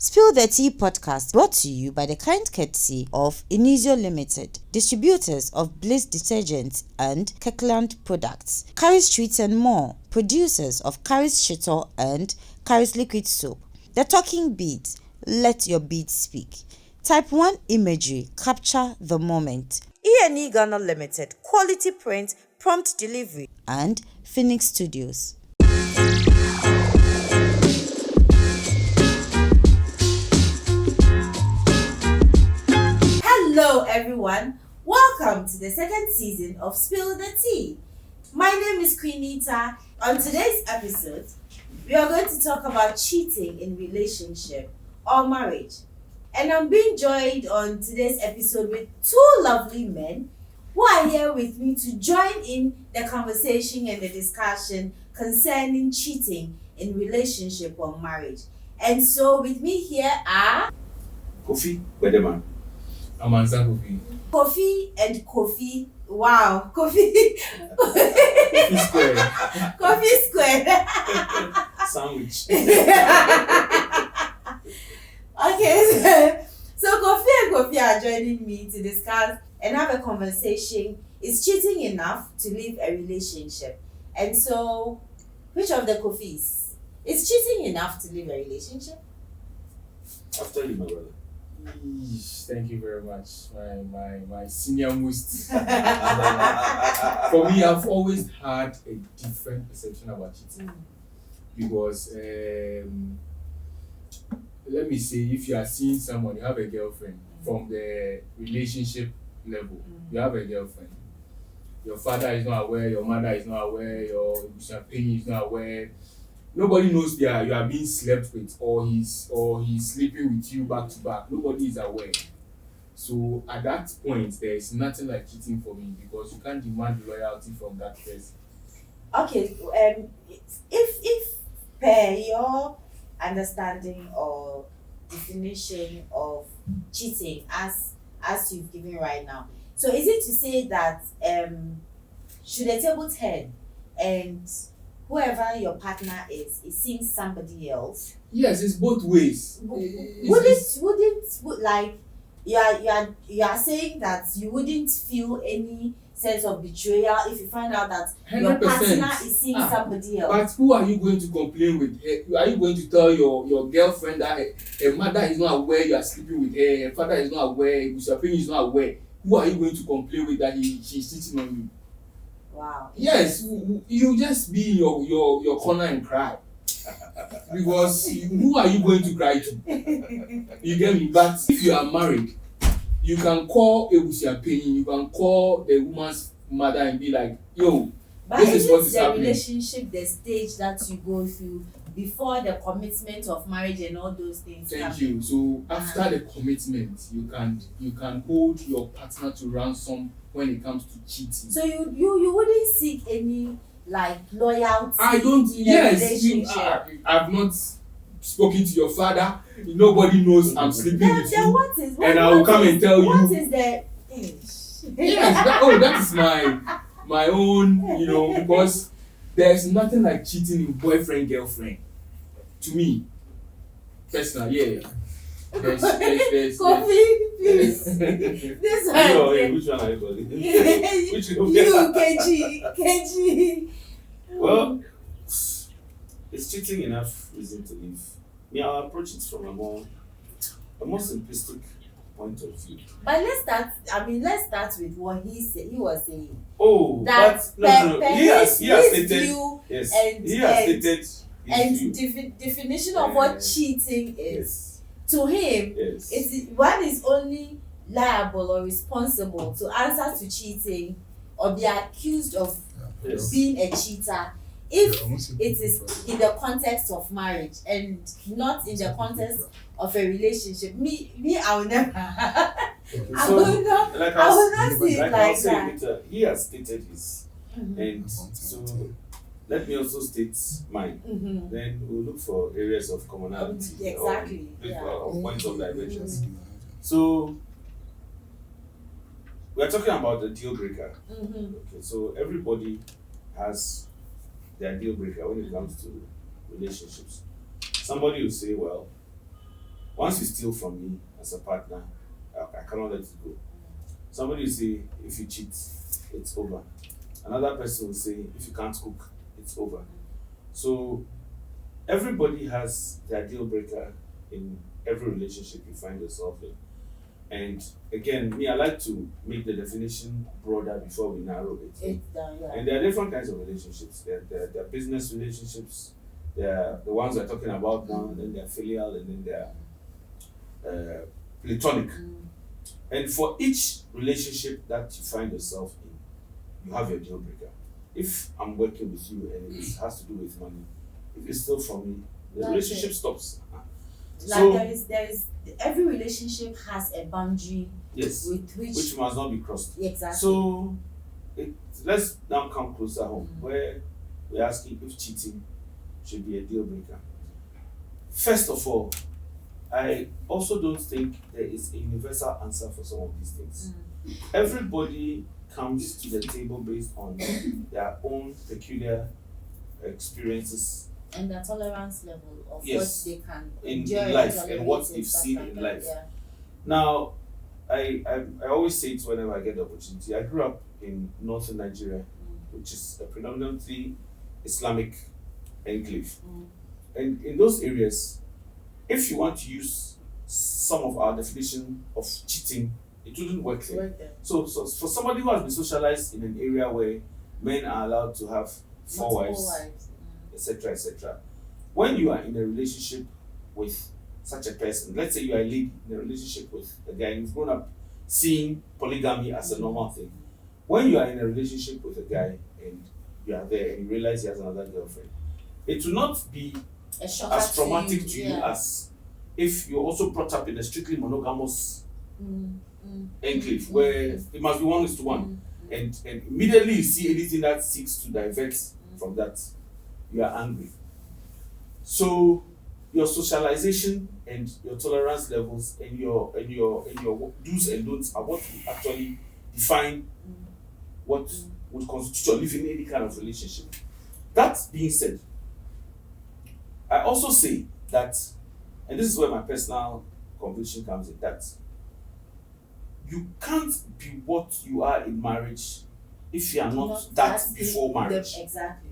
Spill the Tea podcast brought to you by the kind courtesy of Inizio Limited, distributors of Bliss detergents and Kirkland products, Carrie Street and more, producers of Carrie's Shito and Carrie's Liquid Soap. The Talking Beads, let your beads speak. Type 1 imagery, capture the moment. E&E Ghana Limited, quality print, prompt delivery, and Phoenix Studios. Hello everyone, welcome to the second season of Spill the Tea. My name is Queen Nita. On today's episode, we are going to talk about cheating in relationship or marriage. And I'm being joined on today's episode with two lovely men who are here with me to join in the conversation and the discussion concerning cheating in relationship or marriage. And so with me here are Kofi Wedeman. Amanza Kofi. Kofi and Kofi. Wow, Kofi. Kofi Square. Kofi Square. Sandwich. Okay, so Kofi and Kofi are joining me to discuss and have a conversation. Is cheating enough to leave a relationship? And so, which of the Kofis? Is cheating enough to leave a relationship? After you, my brother. Thank you very much. My senior most. For me, I've always had a different perception about cheating. Because let me say, if you are seeing someone, you have a girlfriend from the relationship level, you have a girlfriend. Your father is not aware, your mother is not aware, your opinion is not aware. Nobody knows you are being slept with, or he's sleeping with you back to back. Nobody is aware. So at that point, there is nothing like cheating for me, because you can't demand loyalty from that person. Okay, if per your understanding or definition of cheating as you've given right now, so is it to say that should a table turn and whoever your partner is seeing somebody else? Yes, it's both ways. Wouldn't like you are saying that you wouldn't feel any sense of betrayal if you find out that 100%. your partner is seeing somebody else? But who are you going to complain with? Are you going to tell your girlfriend that her mother is not aware you are sleeping with her, her father is not aware, his opinion is not aware? Who are you going to complain with that she's cheating on you? Wow. Yes, you just be in your corner and cry. Because who are you going to cry to? You get me? But if you are married, you can call Ebusi opinion, you can call the woman's mother and be like, yo, but this is what is the happening. relationship the stage that you go through before the commitment of marriage and all those things? Thank you. So after the commitment, you can hold your partner to ransom when it comes to cheating. So you wouldn't seek any like loyalty? I don't. In Yes, a relationship? I've not spoken to your father. Nobody knows I'm sleeping with then you. what is And I will come and tell you. What is the Yes, that is my own, because there's nothing like cheating in boyfriend girlfriend. To me, personally, yeah. There's Kofi, please. This one. Which one are you calling? Which You, KG. Well, is cheating enough reason to leave? Me, I'll approach it from a more simplistic point of view. But let's start with what he was saying. Oh, that no. He has stated. View Yes. And, he has stated. And definition of what cheating is. To him, yes. One is only liable or responsible to answer to cheating or be accused of being a cheater if it is in the context of marriage and not in the context of a relationship. Me, I will never. I will not see it like that. He has stated his, and so let me also state mine. Then we'll look for areas of commonality. Exactly. Or points of divergence. So we are talking about the deal breaker. Okay, so everybody has their deal breaker when it comes to relationships. Somebody will say, well, Once you steal from me as a partner, I cannot let it go. Somebody will say, if you cheat, it's over. Another person will say, if you can't cook, it's over. So everybody has their deal breaker in every relationship you find yourself in. And again, me, I like to make the definition broader before we narrow it. And there are different kinds of relationships. There are business relationships, there are the ones we're talking about now, and then there are filial, and then there are platonic. And for each relationship that you find yourself in, you have your deal breaker. If I'm working with you and it has to do with money, if you steal from me, the relationship stops. Like so, there is every relationship has a boundary, yes, with which must not be crossed. Exactly. So let's now come closer home, where we're asking if cheating should be a deal breaker. First of all, I also don't think there is a universal answer for some of these things. Everybody comes to the table based on their own peculiar experiences and their tolerance level of yes, what they can in life and what they've seen in life. Yeah. Now, I always say it whenever I get the opportunity. I grew up in northern Nigeria, which is a predominantly Islamic enclave. And in those areas, if you want to use some of our definition of cheating, it wouldn't work there. So for somebody who has been socialized in an area where men are allowed to have four wives, etc., etc., when you are in a relationship with such a person, let's say you are a lady in a relationship with a guy and you've grown up seeing polygamy as a normal thing. When you are in a relationship with a guy and you are there and you realize he has another girlfriend, it will not be as traumatic to you as if you're also brought up in a strictly monogamous enclave where it must be 1:1. And immediately you see anything that seeks to divert from that, you are angry. So your socialization and your tolerance levels and your do's and don'ts are what will actually define what would constitute your living in any kind of relationship. That being said, I also say that, and this is where my personal conviction comes in, that you can't be what you are in marriage if you are not that before marriage. Exactly.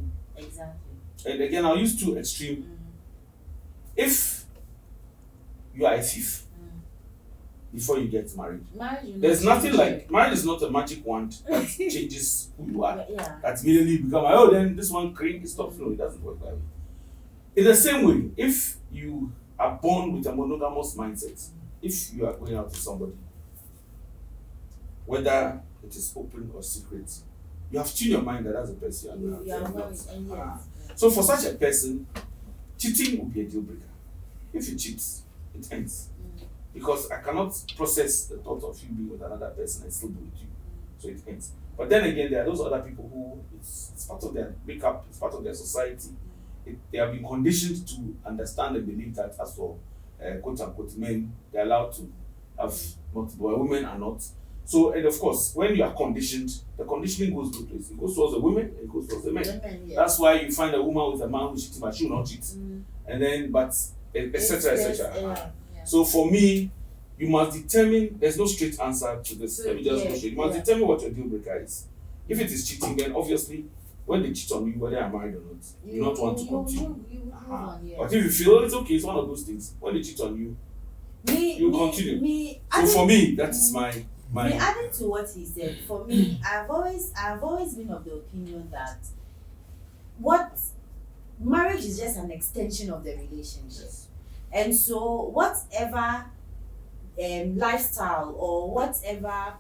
And again, I'll use two extreme. If you are a thief before you get married, there's nothing like marriage is not a magic wand that changes who you are. That immediately you become then this one crank stops. No, it doesn't work that way. In the same way, if you are born with a monogamous mindset, if you are going out with somebody, whether it is open or secret, you have tuned your mind that that's a person you are not. So for such a person, cheating will be a deal breaker. If you cheat, it ends. Because I cannot process the thought of you being with another person and still be with you. So it ends. But then again, there are those other people who it's part of their makeup, it's part of their society. They have been conditioned to understand and believe that as for quote unquote men, they're allowed to have multiple, women are not. So, and of course, when you are conditioned, the conditioning goes both ways. It goes towards the women and it goes towards the men. That's why you find a woman with a man who's cheating, but she will not cheat. And then, but etc. etc. So for me, you must determine, there's no straight answer to this. Let me just go straight. You must determine what your deal breaker is. If it is cheating, then obviously when they cheat on you, whether you're married or not, you not want to continue. But if you feel it's okay, it's one of those things. When they cheat on you, you continue. So for me, that is my adding to what he said, for me, I've always been of the opinion that marriage is just an extension of the relationship. Yes. And so whatever lifestyle or whatever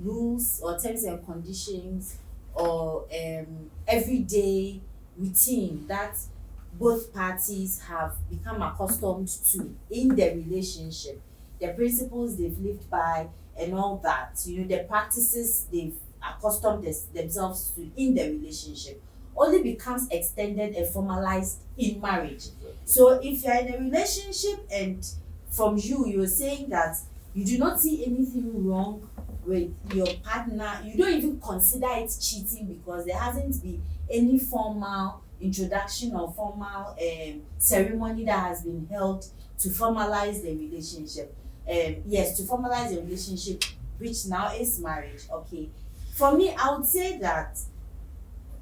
rules or terms and conditions or everyday routine that both parties have become accustomed to in the relationship, the principles they've lived by and all that, the practices they've accustomed themselves to in the relationship only becomes extended and formalized in marriage. So if you're in a relationship and from you're saying that you do not see anything wrong with your partner, you don't even consider it cheating because there hasn't been any formal introduction or formal ceremony that has been held to formalize the relationship. Yes, to formalize the relationship, which now is marriage. Okay, for me, I would say that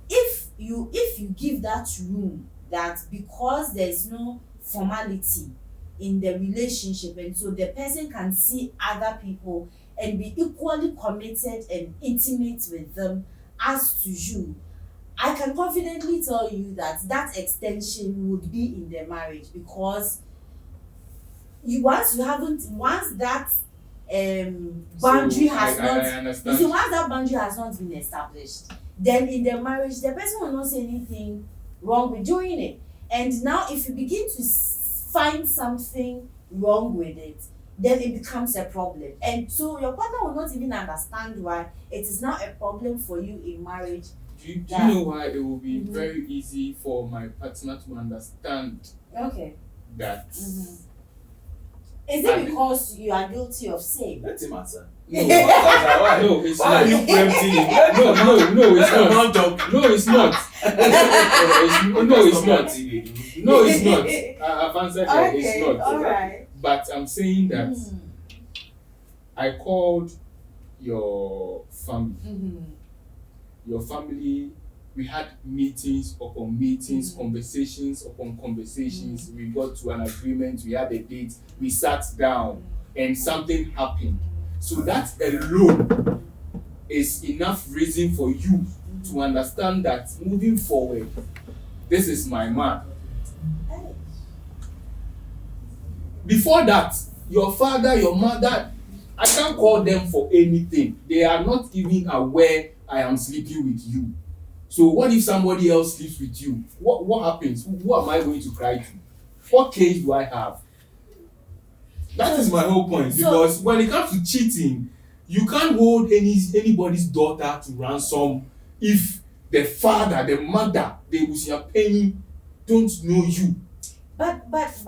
if you give that room, that because there is no formality in the relationship, and so the person can see other people and be equally committed and intimate with them as to you, I can confidently tell you that that extension would be in the marriage, because once that boundary has not been established, then in the marriage the person will not see anything wrong with doing it. And now if you begin to find something wrong with it, then it becomes a problem, and so your partner will not even understand why it is not a problem for you in marriage. Do you know why it will be very easy for my partner to understand that? Is it because you are guilty of sin? Let him answer. No, it's Why not. are you preempting him? No, it's not. No, it's not. No, it's not. I've answered that. It's not. Alright. But I'm saying that I called your family. Your family, we had meetings upon meetings, conversations upon conversations. We got to an agreement, we had a date, we sat down, and something happened. So that alone is enough reason for you to understand that moving forward, this is my man. Before that, your father, your mother, I can't call them for anything. They are not even aware I am sleeping with you. So what if somebody else sleeps with you? What happens? Who am I going to cry to? What case do I have? That is my whole point. Because when it comes to cheating, you can't hold anybody's daughter to ransom if the father, the mother, they was your penny, don't know you. But let's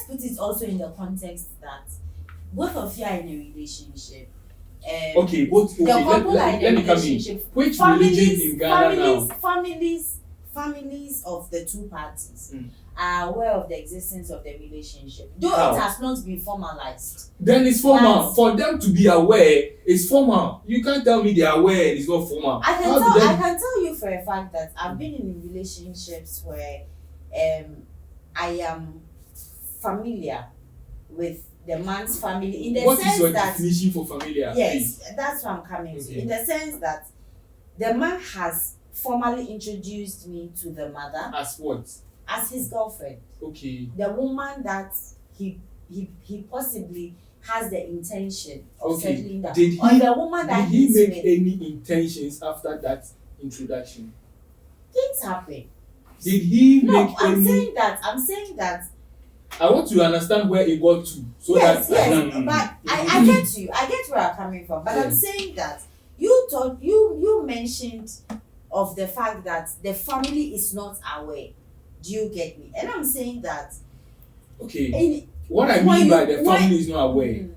put it also in the context that both of you are in a relationship. Okay, let me come in. Which religion in Ghana now? Families of the two parties are aware of the existence of the relationship, though it has not been formalized. Then it's formal. For them to be aware, it's formal. You can't tell me they are aware and it's not formal. I can tell you for a fact that I've been in relationships where I am familiar with the man's family, in the what sense is your that definition for familiar? yes, that's what I'm coming to. In the sense that the man has formally introduced me to the mother As what? as his girlfriend. Okay. The woman that he possibly has the intention of settling down. Or the woman that did he make with. any intentions after that introduction? Things happen. Did he No, make I'm any? saying that. I want to understand where it got to. So Yes, that but I get you. I get where I'm coming from. But I'm saying that you mentioned of the fact that the family is not aware. Do you get me? And I'm saying that. Okay. What I mean by the family is not aware.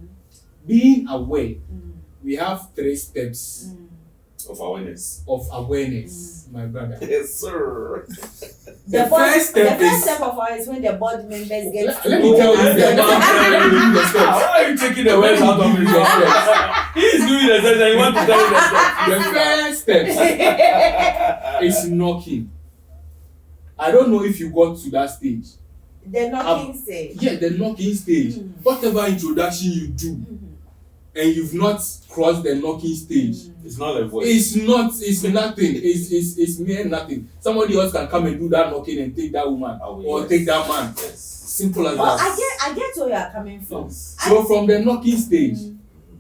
Being aware, we have 3 steps Of awareness. My brother. Yes, sir. The first step of all is when the board members get to Let me tell you the steps. Why are you taking the words out of his mouth? He is doing the steps and you want to tell me the steps. The first step is knocking. I don't know if you got to that stage. The knocking stage. Yeah, the knocking stage. Whatever introduction you do, and you've not crossed the knocking stage, it's not a voice. It's nothing. It's mere nothing. Somebody else can come and do that knocking and take that woman or take that man. Yes. Simple as Well, that. I get where you are coming from. Yes. So from the knocking stage,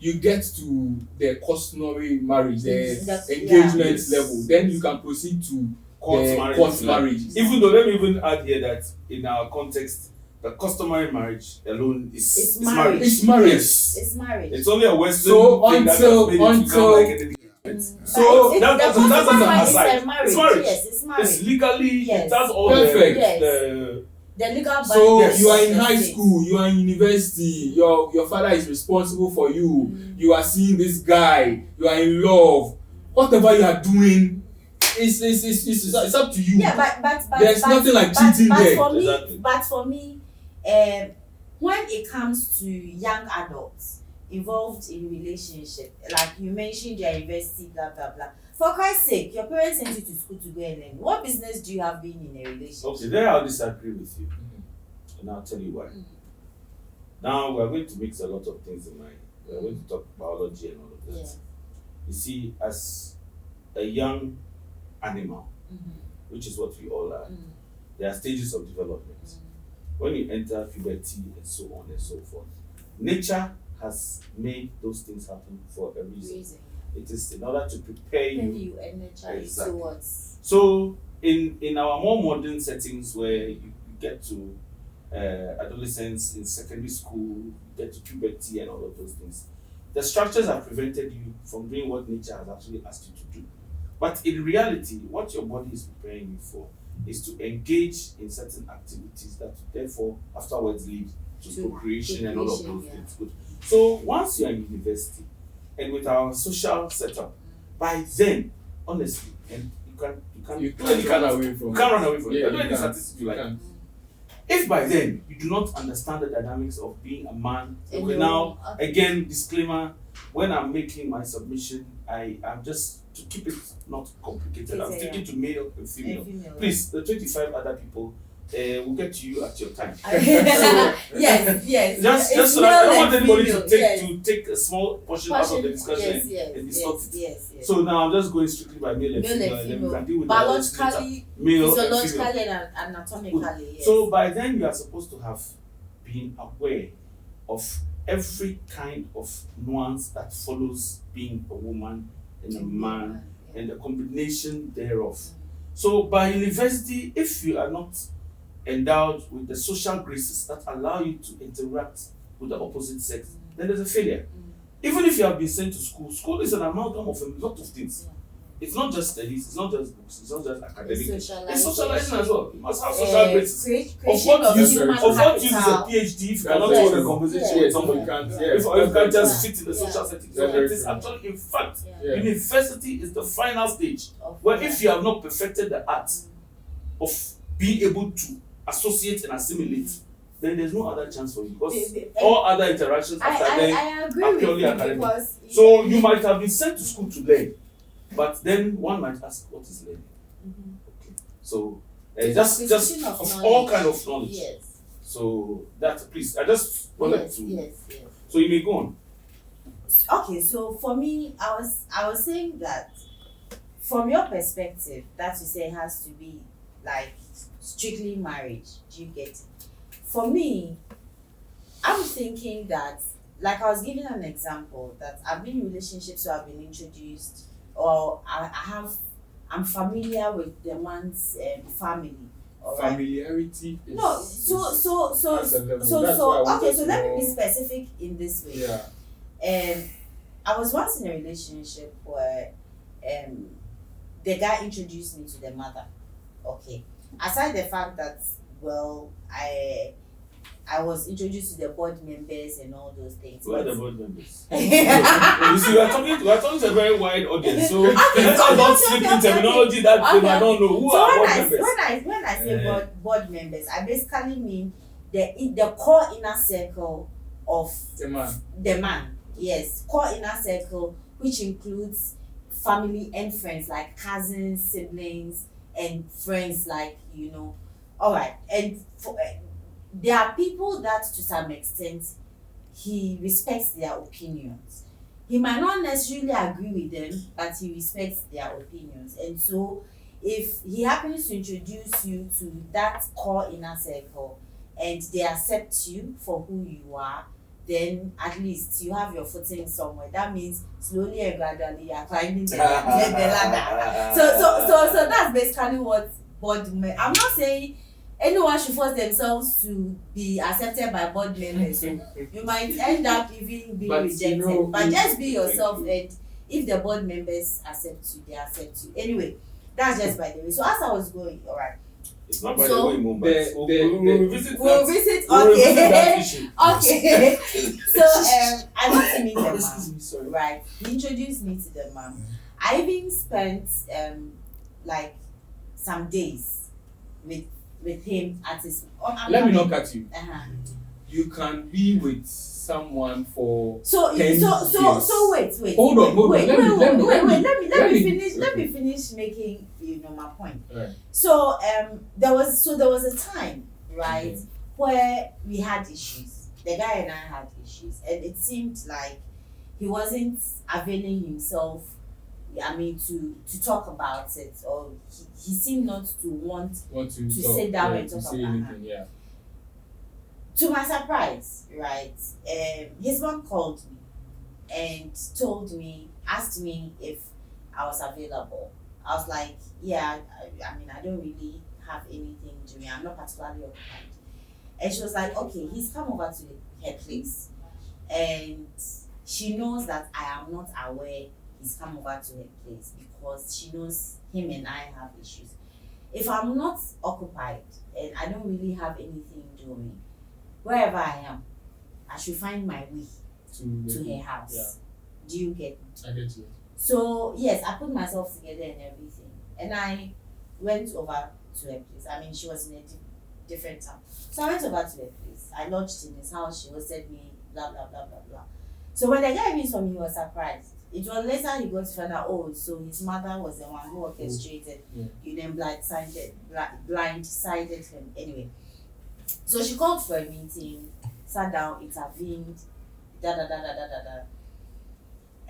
you get to the customary marriage, the engagement level. Then you can proceed to court marriage. Even though, let me even add here that in our context, the customary marriage alone is marriage. It's marriage. Yes. It's marriage. It's only a Western So thing that has made it become like an engagement. So that's an aside. It's marriage. Yes, it's marriage. It's legally. Yes. That's all. Perfect. The legal So binding. you are in high school, you are in university, your father is responsible for you, you are seeing this guy, you are in love, whatever you are doing, it's up to you. Yeah, but there's nothing like cheating there. But for me, when it comes to young adults involved in relationship, like you mentioned your university, blah blah blah. For Christ's sake, your parents sent you to school to go and learn. What business do you have being in a relationship? Okay, there I'll disagree with you. And I'll tell you why. Now we're going to mix a lot of things in mind. We're going to talk biology and all of that. You see, as a young animal, which is what we all are, there are stages of development. When you enter puberty and so on and so forth, nature has made those things happen for a reason. It is in order to prepare you and nature exactly. towards. So in our more modern settings where you get to adolescence in secondary school, you get to puberty and all of those things, the structures have prevented you from doing what nature has actually asked you to do. But in reality, what your body is preparing you for is to engage in certain activities that therefore afterwards lead to procreation and all of those things. Good. So once you are in university and with our social setup, by then, honestly, and you can't run away from it. You can do any statistics you like. If by then you do not understand the dynamics of being a man, okay, now again disclaimer, when I'm making my submission, I'm just to keep it not complicated. I'm sticking to male and female. Please, the 25 other people will get to you at your time. Yes. Just so that I don't want anybody to take a small portion out of the discussion and distort it. Yes. So now I'm just going strictly by male and female, and then we can deal with biologically, male physiologically, and anatomically. Yes. So by then you are supposed to have been aware of every kind of nuance that follows being a woman and a man and the combination thereof. So by university, if you are not endowed with the social graces that allow you to interact with the opposite sex, then there's a failure. Even if you have been sent to school, school is an amalgam of a lot of things. It's not just studies, it's not just books, it's not just academic. It's socializing as well. You must have social graces. Of what use is a PhD if you cannot hold a conversation with somebody? If you can't just fit in the social setting. So it is actually, in fact, university is the final stage where if you have not perfected the art of being able to associate and assimilate, then there's no other chance for you, because all other interactions after then are purely academic. So you might have been sent to school to learn, but then one might ask, what is learning? Okay. So just of all kind of knowledge. Yes. So that, please, I just wanted to. Yes. So you may go on. Okay, so for me, I was saying that from your perspective, that you say has to be like strictly marriage. Do you get it? For me, I'm thinking that, like I was giving an example, that I've been in relationships where I've been introduced, or I'm familiar with the man's family. Right? Familiarity is okay, so let me be specific in this way. I was once in a relationship where the guy introduced me to the mother. Okay. Aside the fact that, well, I was introduced to the board members and all those things. Who are the board members? You see, we are talking to a very wide audience, so let's not slip in terminology that they might not know. Who are board members? When I say board members, I basically mean the core inner circle of the man. Yes, core inner circle, which includes family and friends, like cousins, siblings, and friends, like, all right. And there are people that to some extent he respects their opinions. He might not necessarily agree with them, but he respects their opinions. And so if he happens to introduce you to that core inner circle and they accept you for who you are, then at least you have your footing somewhere. That means slowly and gradually you are climbing the ladder. So that's basically what board members. I'm not saying anyone should force themselves to be accepted by board members. You might end up even being rejected. But just be yourself, and if the board members accept you, they accept you. Anyway, that's just by the way. So as I was going, all right. It's not by the way, Mumbai. We'll visit. Okay. Okay. So I went to meet the mom. Right. He introduced me to the mom. I even spent like some days with with him at his. Let me not cut you. Uh-huh. You can be with someone for So 10 years. Wait. Hold on. Let me finish making my point. Right. So there was a time, right, where we had issues. The guy and I had issues, and it seemed like he wasn't availing himself. I mean, to talk about it, or he seemed not to want to sit down and talk about it. To my surprise, right, his mom called me and asked me if I was available. I was like, yeah, I mean, I don't really have anything doing. I'm not particularly occupied. And she was like, okay, he's come over to her place. And she knows that I am not aware he's come over to her place because she knows him and I have issues. If I'm not occupied and I don't really have anything doing, wherever I am, I should find my way to her house. Yeah. Do you get me? I get you. So yes, I put myself together and everything, and I went over to her place. I mean, she was in a different town, so I went over to her place. I lodged in his house. She hosted me. Blah blah blah blah blah. So when the guy meets me, he was surprised. It was later he got to find out. Oh, so his mother was the one who orchestrated, blindsided him. Anyway. So she called for a meeting, sat down, intervened,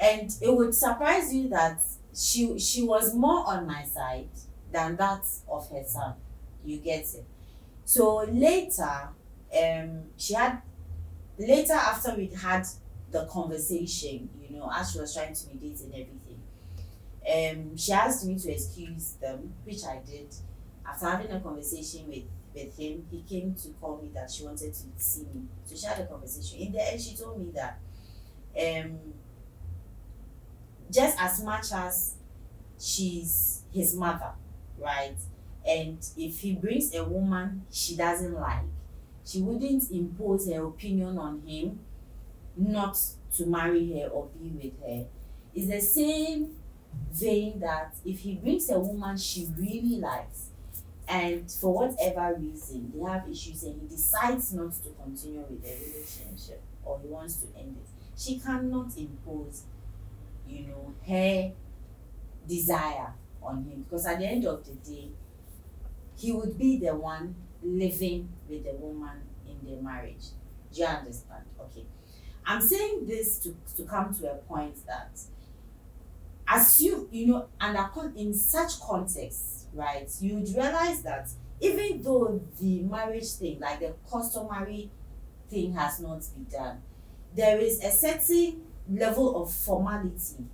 and it would surprise you that she was more on my side than that of her son. You get it? So later, after we'd had the conversation, as she was trying to mediate and everything, she asked me to excuse them, which I did. After having a conversation with him, he came to call me that she wanted to see me. So she had a conversation. In the end, she told me that just as much as she's his mother, right? And if he brings a woman she doesn't like, she wouldn't impose her opinion on him not to marry her or be with her. It's the same vein that if he brings a woman she really likes, and for whatever reason they have issues and he decides not to continue with the relationship or he wants to end it, she cannot impose her desire on him, because at the end of the day he would be the one living with the woman in the marriage. Do you understand? Okay, I'm saying this to come to a point that assume, in such contexts, right, you'd realize that even though the marriage thing, like the customary thing, has not been done, there is a certain level of formality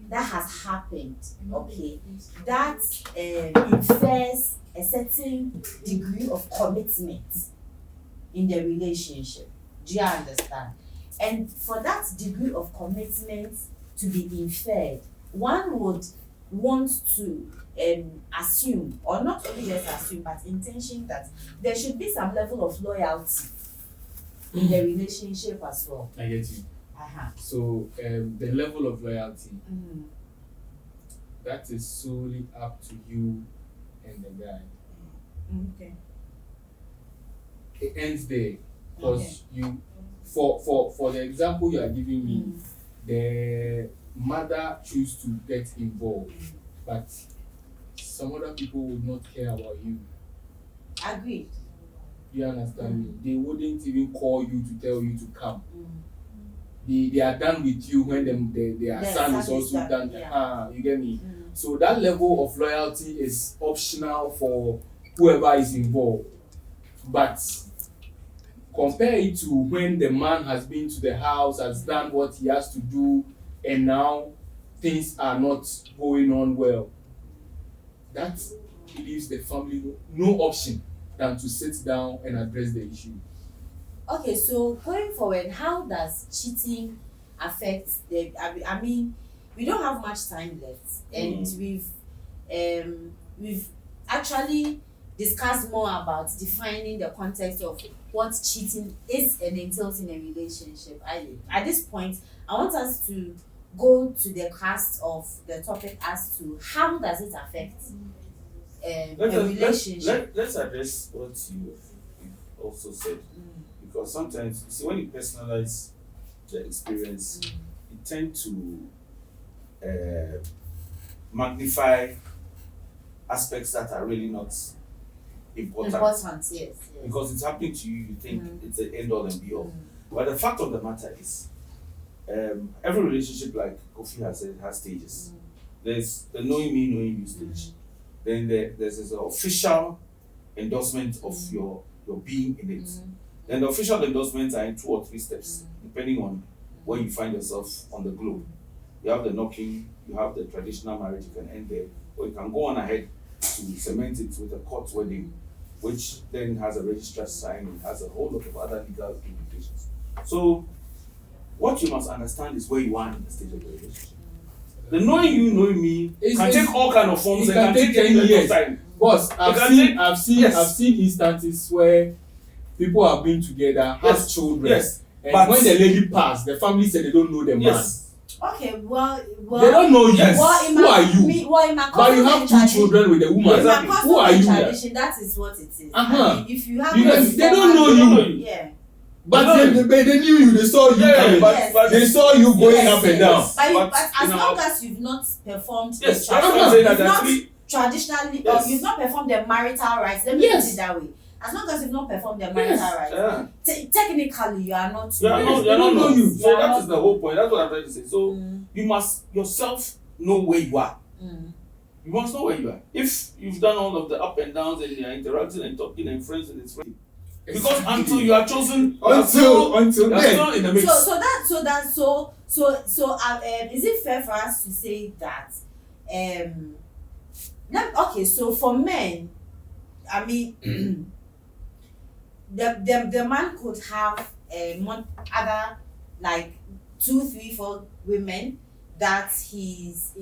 that has happened, okay, that infers a certain degree of commitment in the relationship. Do you understand? And for that degree of commitment to be inferred, one would want to assume, or not only just assume, but intention that there should be some level of loyalty in the relationship as well. I get you. Uh-huh. So the level of loyalty, that is solely up to you and the guy. Okay. It ends there, because you, for the example you are giving me, the mother choose to get involved, but some other people would not care about you. Agreed. You understand me? They wouldn't even call you to tell you to come. They are done with you when their son is also done. Yeah. You get me? So that level of loyalty is optional for whoever is involved. But compare it to when the man has been to the house, has done what he has to do, and now things are not going on well. That leaves the family no option than to sit down and address the issue. Okay, so going forward, how does cheating affect the? I mean, we don't have much time left, and we've actually discussed more about defining the context of what cheating is and entails in a relationship. At this point, I want us to go to the crux of the topic as to how does it affect a relationship. Let's address what you also said, because sometimes you see when you personalize the experience, you tend to magnify aspects that are really not important. Yes. Because it's happening to you, you think it's the end all and be all. But the fact of the matter is, every relationship, like Kofi has said, has stages. There's the knowing me, knowing you stage. Then there's this official endorsement of your being in it. Then the official endorsements are in 2 or 3 steps, depending on where you find yourself on the globe. You have the knocking, you have the traditional marriage, you can end there, or you can go on ahead to cement it with a court wedding, which then has a registrar sign, it has a whole lot of other legal implications. So, what you must understand is where you are in the stage of the relationship. The knowing you, knowing me can take all kind of forms. It can take 10 years. Boss, I've seen instances where people have been together, have children, and but when the lady passed, the family said they don't know the man. Okay, well, they don't know you. Who are you? In my but you have 2 children with the woman. Who are you? Tradition, that is what it is. I mean, if you have, they don't know you. Yeah. But they knew you. They saw you coming. But they saw you going up and down. But as long as you've not performed traditionally, or you've not performed the marital rights, let me put it that way. As long as you've not performed the marital rights, technically you are not. You are not know you. So that is the whole point. That's what I'm trying to say. So you must yourself know where you are. You must know where you are. If you've done all of the up and downs and you are interacting and talking and friends and it's friends. Because until you are chosen, until then, still in the mix. So is it fair for us to say that so for men, I mean the man could have other like 2, 3, 4 women that he's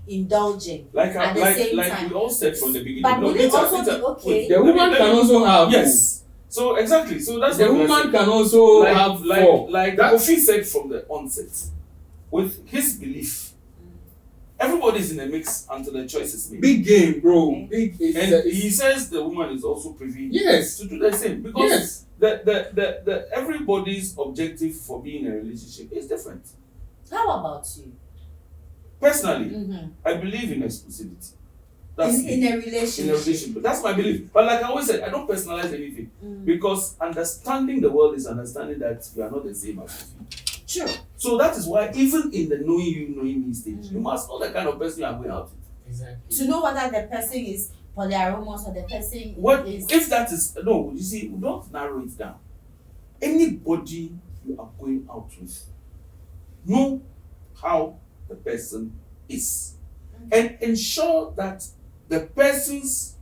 indulging at the same time. We all said from the beginning. But would it also be okay? The woman can also have. Yes. So exactly. So that's the woman can also have like Kofi said from the onset, with his belief. Everybody's in a mix until the choice is made. Big game, bro. He says the woman is also privy to do the same, because the everybody's objective for being in a relationship is different. How about you? Personally, I believe in exclusivity. That's in a relationship. In a relationship. That's my belief. But like I always said, I don't personalize anything. Because understanding the world is understanding that you are not the same as you. Sure. So that is why even in the knowing you, knowing me stage, you must know the kind of person you are going out with. Exactly. To know whether the person is polyamorous or the person is... If that is... No, you see, we don't narrow it down. Anybody you are going out with, know how the person is. And ensure that the person's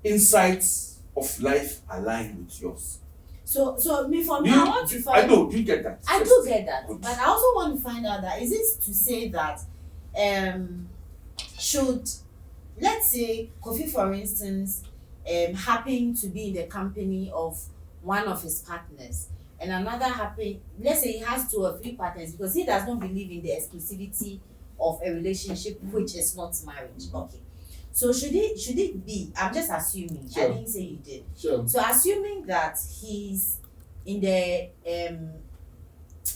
insights of life align with yours. So me for me, I want to find. Do you get that? I do get that, but I also want to find out that is it to say that should, let's say Kofi for instance happen to be in the company of one of his partners and another let's say he has 2 or 3 partners, because he does not believe in the exclusivity of a relationship which is not marriage. Okay. So should it be, I'm just assuming, I didn't say you did. Sure. So assuming that he's in the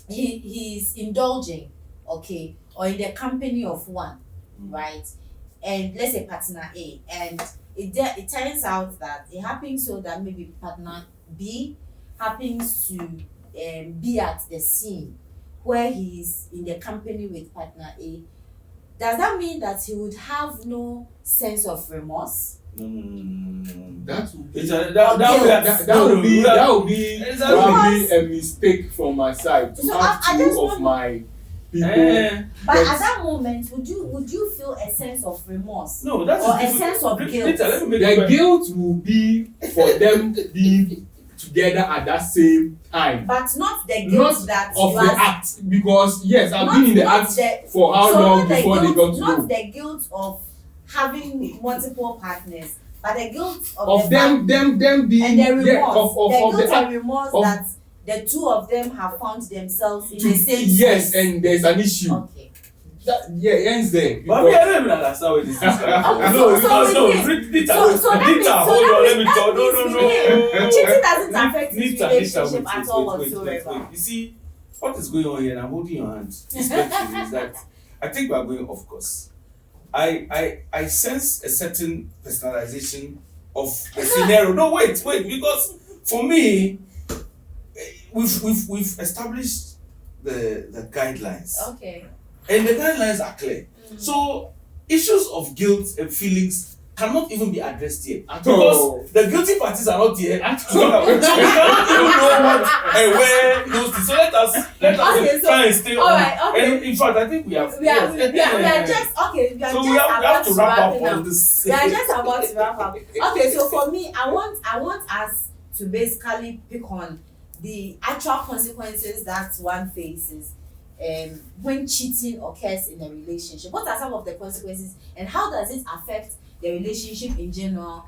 he's indulging, okay, or in the company of one, right? And let's say partner A, and it turns out that it happens so that maybe partner B happens to be at the scene where he's in the company with partner A. Does that mean that he would have no sense of remorse? That would be probably a mistake from my side to have 2 of my people. But at that moment, would you feel a sense of remorse? No, that's or a sense of guilt? The guilt will be for them being together at that same time, but not the guilt that of the act, because I've been in the act for how long before they got to know. Not the guilt of having multiple partners, but the guilt of them being and the remorse, of the remorse that the 2 of them have found themselves in the same space. space. And there's an issue. Okay. it ends there. But I don't even understand what this is. Nita, hold on, let me talk. No. Cheating doesn't affect his Nita, relationship at all whatsoever. wait. You see, what is going on here, and I'm holding your hand, respectfully, is that I think we are going off course. I sense a certain personalization of the scenario. No, wait, because for me, we've established the guidelines. Okay. And the guidelines are clear. So issues of guilt and feelings cannot even be addressed here. Because the guilty parties are not here. So we cannot even know what and where those things. So let us try and stay on. Okay. And in fact, I think we have. We are just So we have to wrap up on this. We are just about to wrap up. Okay, so for me, I want us to basically pick on the actual consequences that one faces when cheating occurs in a relationship. What are some of the consequences, and how does it affect the relationship in general,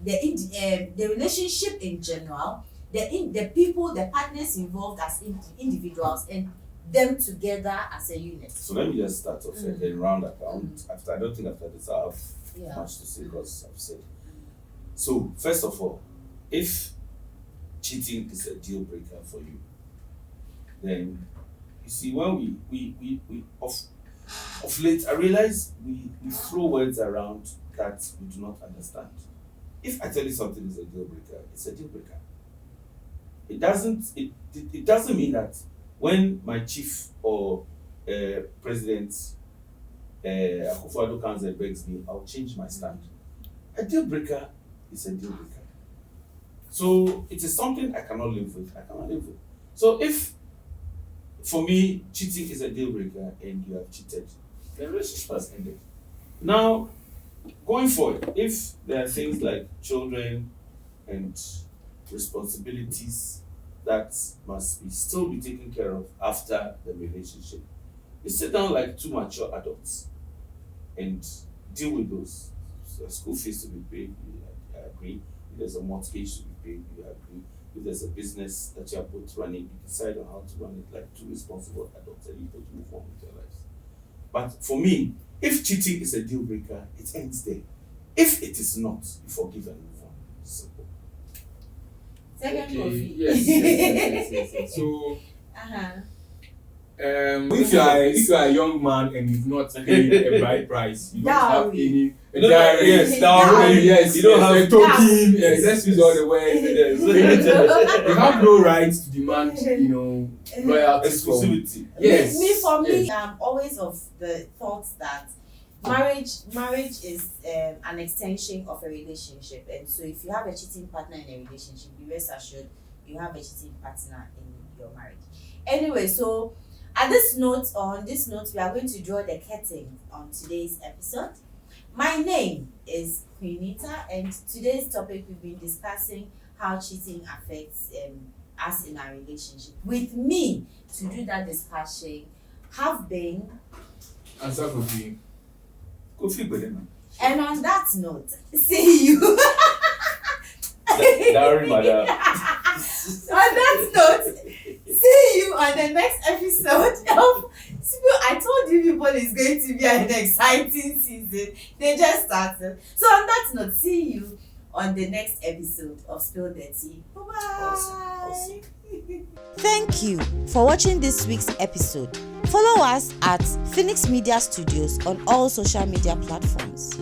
the relationship in general, the people, the partners involved as individuals, and them together as a unit? So let me just start off and round account. I don't think after this I have much to say because I've said. So first of all, if cheating is a deal breaker for you, then you see, when we of late, I realize we throw words around that we do not understand. If I tell you something is a deal breaker, it's a deal breaker. It doesn't mean that when my chief or President Akufo-Addo comes and begs me, I'll change my stand. A deal breaker is a deal breaker. So it is something I cannot live with. So if, for me, cheating is a deal breaker and you have cheated, the relationship has ended. Now, going forward, if there are things like children and responsibilities that must still be taken care of after the relationship, you sit down like two mature adults and deal with those. So school fees to be paid, I agree. If there's a mortgage to be paid, you agree. If there's a business that you are both running, you decide on how to run it like two responsible adults and you both move on with your lives. But for me, if cheating is a deal breaker, it ends there. If it is not, you forgive and move on. Simple. Second coffee. Yes. So, if you are a young man and you've not paid a bride price, you don't have any dowry. Yes, you don't have a token. Yes, let's use all the words. You have no right to demand, loyalty, exclusivity. Yes. For me, I'm always of the thought that marriage is an extension of a relationship, and so if you have a cheating partner in a relationship, be rest assured you have a cheating partner in your marriage. Anyway, so on this note, we are going to draw the curtain on today's episode. My name is Queenita, and today's topic we've been discussing how cheating affects us in our relationship. With me to do that discussion have been Answer for you. And on that note, see you. Dowry, madam. On that note, see you on the next episode of I told you people it's going to be an exciting season. They just started. So on that note, see you on the next episode of Spill the Tea. Bye-bye. Awesome. Thank you for watching this week's episode. Follow us at Phoenix Media Studios on all social media platforms.